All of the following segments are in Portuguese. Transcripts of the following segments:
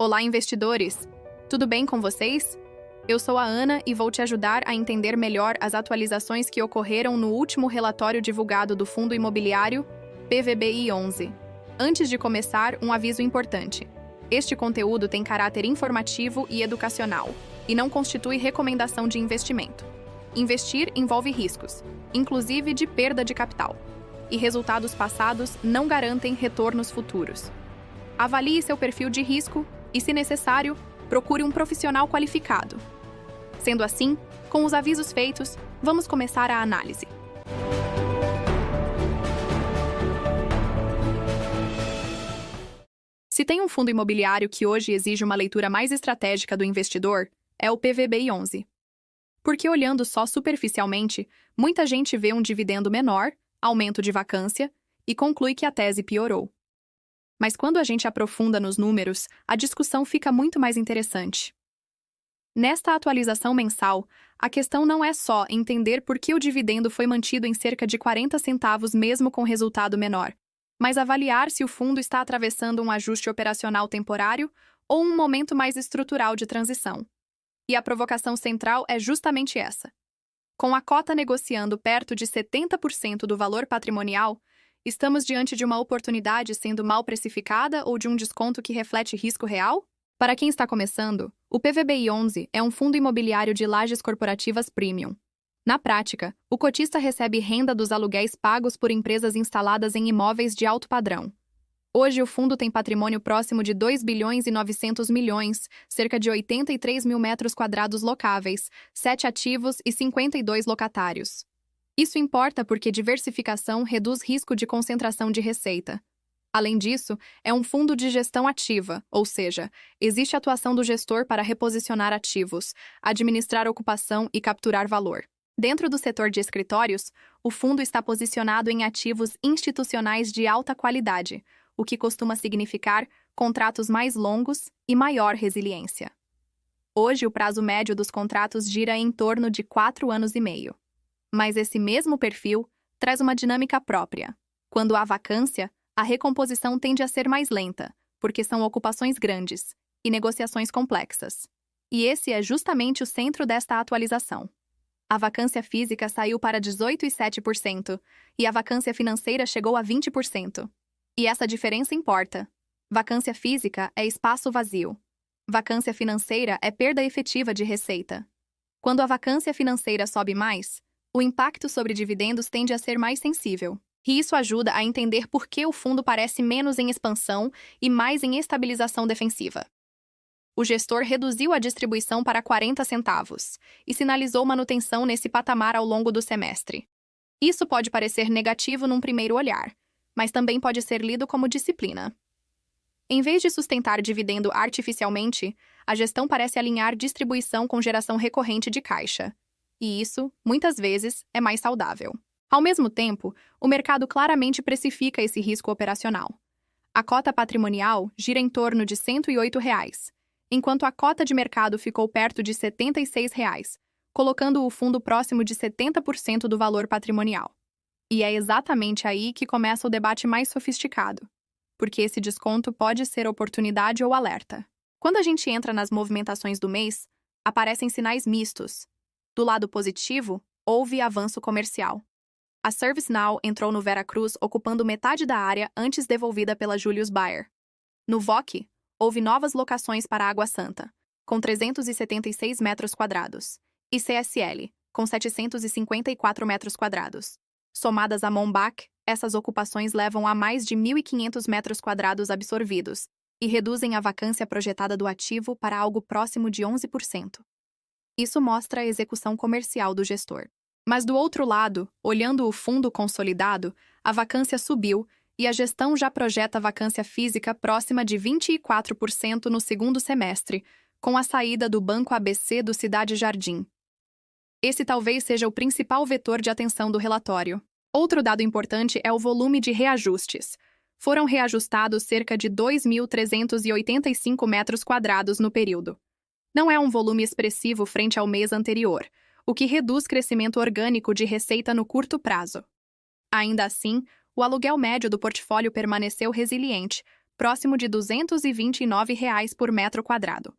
Olá, investidores! Tudo bem com vocês? Eu sou a Ana e vou te ajudar a entender melhor as atualizações que ocorreram no último relatório divulgado do Fundo Imobiliário PVBI 11. Antes de começar, um aviso importante. Este conteúdo tem caráter informativo e educacional e não constitui recomendação de investimento. Investir envolve riscos, inclusive de perda de capital, e resultados passados não garantem retornos futuros. Avalie seu perfil de risco e, se necessário, procure um profissional qualificado. Sendo assim, com os avisos feitos, vamos começar a análise. Se tem um fundo imobiliário que hoje exige uma leitura mais estratégica do investidor, é o PVBI 11. Porque olhando só superficialmente, muita gente vê um dividendo menor, aumento de vacância e conclui que a tese piorou. Mas quando a gente aprofunda nos números, a discussão fica muito mais interessante. Nesta atualização mensal, a questão não é só entender por que o dividendo foi mantido em cerca de 40 centavos mesmo com resultado menor, mas avaliar se o fundo está atravessando um ajuste operacional temporário ou um momento mais estrutural de transição. E a provocação central é justamente essa. Com a cota negociando perto de 70% do valor patrimonial, estamos diante de uma oportunidade sendo mal precificada ou de um desconto que reflete risco real? Para quem está começando, o PVBI 11 é um fundo imobiliário de lajes corporativas premium. Na prática, o cotista recebe renda dos aluguéis pagos por empresas instaladas em imóveis de alto padrão. Hoje, o fundo tem patrimônio próximo de 2 bilhões e 900 milhões, cerca de 83 mil metros quadrados locáveis, 7 ativos e 52 locatários. Isso importa porque diversificação reduz risco de concentração de receita. Além disso, é um fundo de gestão ativa, ou seja, existe atuação do gestor para reposicionar ativos, administrar ocupação e capturar valor. Dentro do setor de escritórios, o fundo está posicionado em ativos institucionais de alta qualidade, o que costuma significar contratos mais longos e maior resiliência. Hoje, o prazo médio dos contratos gira em torno de 4 anos e meio. Mas esse mesmo perfil traz uma dinâmica própria. Quando há vacância, a recomposição tende a ser mais lenta, porque são ocupações grandes e negociações complexas. E esse é justamente o centro desta atualização. A vacância física saiu para 18,7% e a vacância financeira chegou a 20%. E essa diferença importa. Vacância física é espaço vazio. Vacância financeira é perda efetiva de receita. Quando a vacância financeira sobe mais, o impacto sobre dividendos tende a ser mais sensível. E isso ajuda a entender por que o fundo parece menos em expansão e mais em estabilização defensiva. O gestor reduziu a distribuição para 40 centavos e sinalizou manutenção nesse patamar ao longo do semestre. Isso pode parecer negativo num primeiro olhar, mas também pode ser lido como disciplina. Em vez de sustentar dividendo artificialmente, a gestão parece alinhar distribuição com geração recorrente de caixa. E isso, muitas vezes, é mais saudável. Ao mesmo tempo, o mercado claramente precifica esse risco operacional. A cota patrimonial gira em torno de R$ 108, enquanto a cota de mercado ficou perto de R$ 76, colocando o fundo próximo de 70% do valor patrimonial. E é exatamente aí que começa o debate mais sofisticado, porque esse desconto pode ser oportunidade ou alerta. Quando a gente entra nas movimentações do mês, aparecem sinais mistos. Do lado positivo, houve avanço comercial. A ServiceNow entrou no Veracruz ocupando metade da área antes devolvida pela Julius Baer. No VOC, houve novas locações para Água Santa, com 376 metros quadrados, e CSL, com 754 metros quadrados. Somadas a Monbach, essas ocupações levam a mais de 1.500 metros quadrados absorvidos e reduzem a vacância projetada do ativo para algo próximo de 11%. Isso mostra a execução comercial do gestor. Mas do outro lado, olhando o fundo consolidado, a vacância subiu e a gestão já projeta a vacância física próxima de 24% no segundo semestre, com a saída do Banco ABC do Cidade Jardim. Esse talvez seja o principal vetor de atenção do relatório. Outro dado importante é o volume de reajustes. Foram reajustados cerca de 2.385 metros quadrados no período. Não é um volume expressivo frente ao mês anterior, o que reduz crescimento orgânico de receita no curto prazo. Ainda assim, o aluguel médio do portfólio permaneceu resiliente, próximo de R$ 229 por metro quadrado.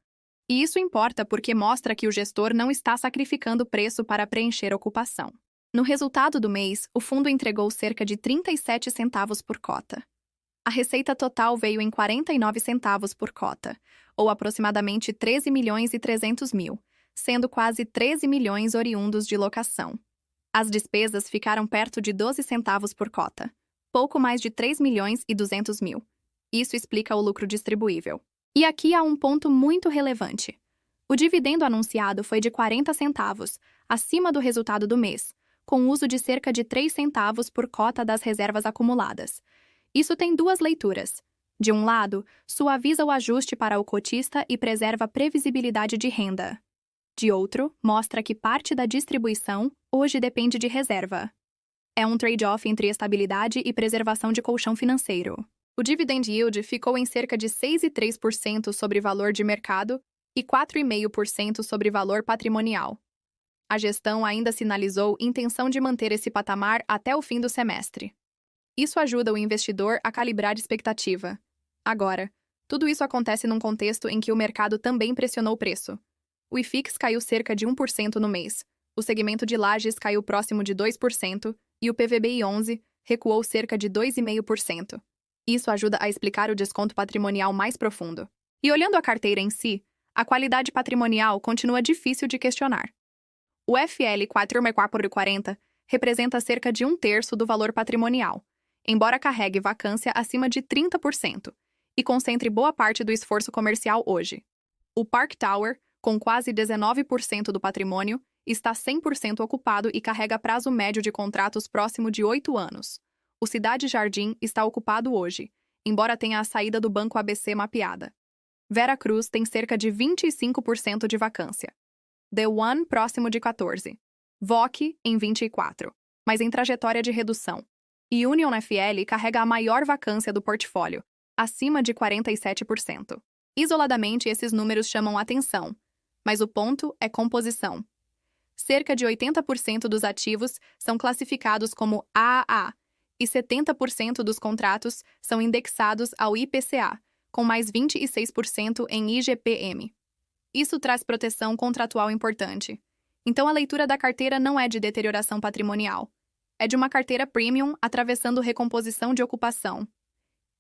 E isso importa porque mostra que o gestor não está sacrificando preço para preencher ocupação. No resultado do mês, o fundo entregou cerca de 37 centavos por cota. A receita total veio em 49 centavos por cota, ou aproximadamente 13 milhões e 300 mil, sendo quase 13 milhões oriundos de locação. As despesas ficaram perto de 12 centavos por cota, pouco mais de 3 milhões e 200 mil. Isso explica o lucro distribuível. E aqui há um ponto muito relevante. O dividendo anunciado foi de 40 centavos, acima do resultado do mês, com uso de cerca de 3 centavos por cota das reservas acumuladas. Isso tem duas leituras. De um lado, suaviza o ajuste para o cotista e preserva a previsibilidade de renda. De outro, mostra que parte da distribuição hoje depende de reserva. É um trade-off entre estabilidade e preservação de colchão financeiro. O dividend yield ficou em cerca de 6,3% sobre valor de mercado e 4,5% sobre valor patrimonial. A gestão ainda sinalizou intenção de manter esse patamar até o fim do semestre. Isso ajuda o investidor a calibrar a expectativa. Agora, tudo isso acontece num contexto em que o mercado também pressionou o preço. O IFIX caiu cerca de 1% no mês, o segmento de lajes caiu próximo de 2% e o PVBI11 recuou cerca de 2,5%. Isso ajuda a explicar o desconto patrimonial mais profundo. E olhando a carteira em si, a qualidade patrimonial continua difícil de questionar. O FL 4440 representa cerca de 1/3 do valor patrimonial, embora carregue vacância acima de 30% e concentre boa parte do esforço comercial hoje. O Park Tower, com quase 19% do patrimônio, está 100% ocupado e carrega prazo médio de contratos próximo de 8 anos. O Cidade Jardim está ocupado hoje, embora tenha a saída do Banco ABC mapeada. Vera Cruz tem cerca de 25% de vacância. The One próximo de 14%. VOC em 24%, mas em trajetória de redução. E Union FL carrega a maior vacância do portfólio, acima de 47%. Isoladamente, esses números chamam atenção, mas o ponto é composição. Cerca de 80% dos ativos são classificados como AAA e 70% dos contratos são indexados ao IPCA, com mais 26% em IGPM. Isso traz proteção contratual importante. Então a leitura da carteira não é de deterioração patrimonial. É de uma carteira premium atravessando recomposição de ocupação.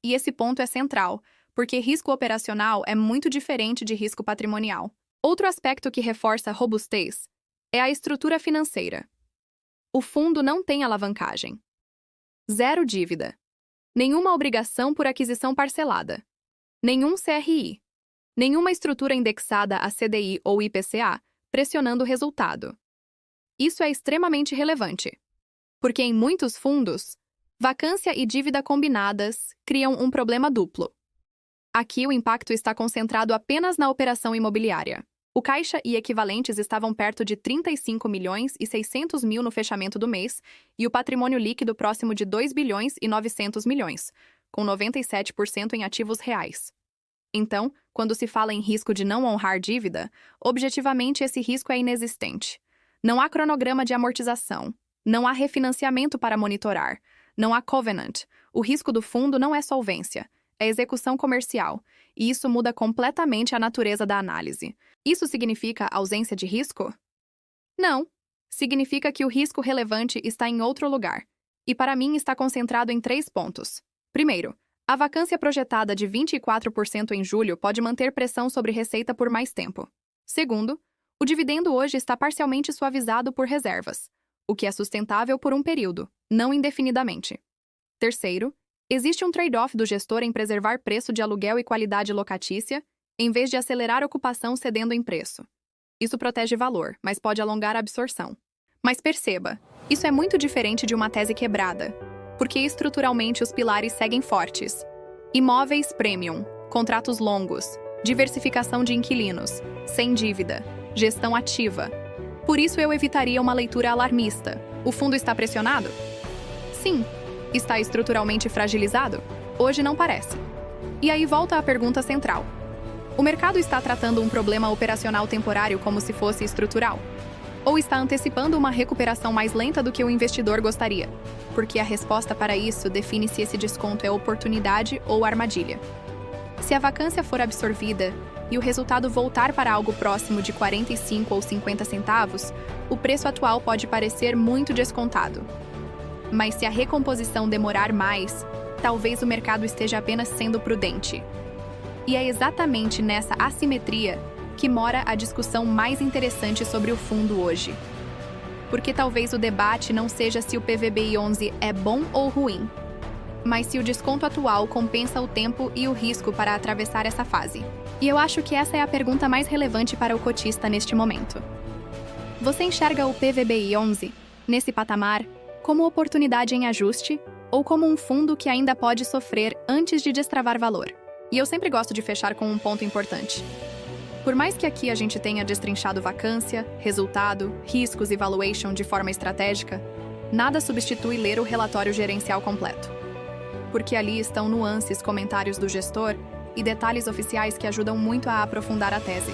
E esse ponto é central, porque risco operacional é muito diferente de risco patrimonial. Outro aspecto que reforça a robustez é a estrutura financeira. O fundo não tem alavancagem. Zero dívida. Nenhuma obrigação por aquisição parcelada. Nenhum CRI. Nenhuma estrutura indexada a CDI ou IPCA pressionando o resultado. Isso é extremamente relevante, porque em muitos fundos, vacância e dívida combinadas criam um problema duplo. Aqui o impacto está concentrado apenas na operação imobiliária. O caixa e equivalentes estavam perto de 35 milhões e 600 mil no fechamento do mês e o patrimônio líquido próximo de 2 bilhões e 900 milhões, com 97% em ativos reais. Então, quando se fala em risco de não honrar dívida, objetivamente esse risco é inexistente. Não há cronograma de amortização, não há refinanciamento para monitorar, não há covenant. O risco do fundo não é solvência, é execução comercial, e isso muda completamente a natureza da análise. Isso significa ausência de risco? Não. Significa que o risco relevante está em outro lugar, e para mim está concentrado em 3 pontos. Primeiro, a vacância projetada de 24% em julho pode manter pressão sobre receita por mais tempo. Segundo, o dividendo hoje está parcialmente suavizado por reservas, o que é sustentável por um período, não indefinidamente. Terceiro, existe um trade-off do gestor em preservar preço de aluguel e qualidade locatícia, em vez de acelerar a ocupação cedendo em preço. Isso protege valor, mas pode alongar a absorção. Mas perceba, isso é muito diferente de uma tese quebrada, porque estruturalmente os pilares seguem fortes. Imóveis premium, contratos longos, diversificação de inquilinos, sem dívida, gestão ativa. Por isso eu evitaria uma leitura alarmista. O fundo está pressionado? Sim. Está estruturalmente fragilizado? Hoje não parece. E aí volta a pergunta central. O mercado está tratando um problema operacional temporário como se fosse estrutural? Ou está antecipando uma recuperação mais lenta do que o investidor gostaria? Porque a resposta para isso define se esse desconto é oportunidade ou armadilha. Se a vacância for absorvida e o resultado voltar para algo próximo de 45 ou 50 centavos, o preço atual pode parecer muito descontado. Mas se a recomposição demorar mais, talvez o mercado esteja apenas sendo prudente. E é exatamente nessa assimetria que mora a discussão mais interessante sobre o fundo hoje. Porque talvez o debate não seja se o PVBI11 é bom ou ruim, mas se o desconto atual compensa o tempo e o risco para atravessar essa fase. E eu acho que essa é a pergunta mais relevante para o cotista neste momento. Você enxerga o PVBI11, nesse patamar, como oportunidade em ajuste ou como um fundo que ainda pode sofrer antes de destravar valor? E eu sempre gosto de fechar com um ponto importante. Por mais que aqui a gente tenha destrinchado vacância, resultado, riscos e valuation de forma estratégica, nada substitui ler o relatório gerencial completo. Porque ali estão nuances, comentários do gestor e detalhes oficiais que ajudam muito a aprofundar a tese.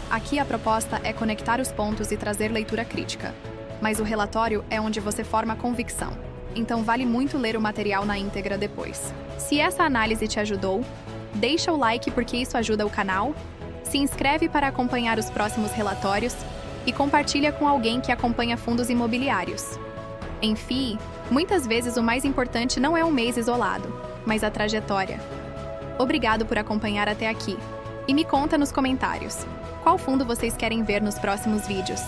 Aqui a proposta é conectar os pontos e trazer leitura crítica, mas o relatório é onde você forma convicção, então vale muito ler o material na íntegra depois. Se essa análise te ajudou, deixa o like porque isso ajuda o canal, se inscreve para acompanhar os próximos relatórios e compartilha com alguém que acompanha fundos imobiliários. Enfim, muitas vezes o mais importante não é um mês isolado, mas a trajetória. Obrigado por acompanhar até aqui. E me conta nos comentários, qual fundo vocês querem ver nos próximos vídeos?